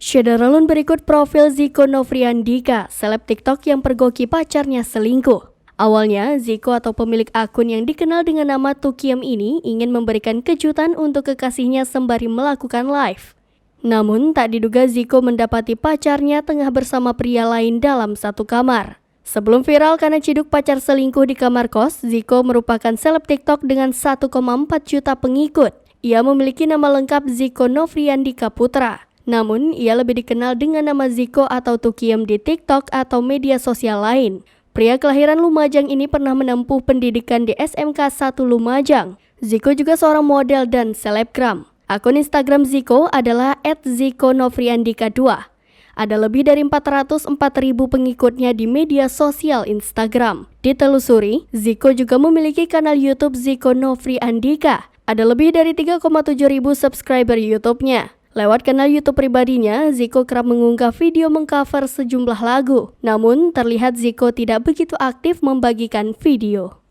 Syederalun berikut profil Ziko Novriandika, seleb TikTok yang pergoki pacarnya selingkuh. Awalnya, Ziko atau pemilik akun yang dikenal dengan nama Tukiem ini ingin memberikan kejutan untuk kekasihnya sembari melakukan live. Namun, tak diduga Ziko mendapati pacarnya tengah bersama pria lain dalam satu kamar. Sebelum viral karena ciduk pacar selingkuh di kamar kos, Ziko merupakan seleb TikTok dengan 1,4 juta pengikut. Ia memiliki nama lengkap Ziko Novriandika Putra. Namun, ia lebih dikenal dengan nama Ziko atau Tukiem di TikTok atau media sosial lain. Pria kelahiran Lumajang ini pernah menempuh pendidikan di SMK 1 Lumajang. Ziko juga seorang model dan selebgram. Akun Instagram Ziko adalah @zikonovriandika2. Ada lebih dari 404.000 pengikutnya di media sosial Instagram. Ditelusuri, Ziko juga memiliki kanal YouTube Ziko Novriandika. Ada lebih dari 3,7 ribu subscriber YouTube-nya. Lewat kanal YouTube pribadinya, Ziko kerap mengunggah video mengcover sejumlah lagu. Namun, terlihat Ziko tidak begitu aktif membagikan video.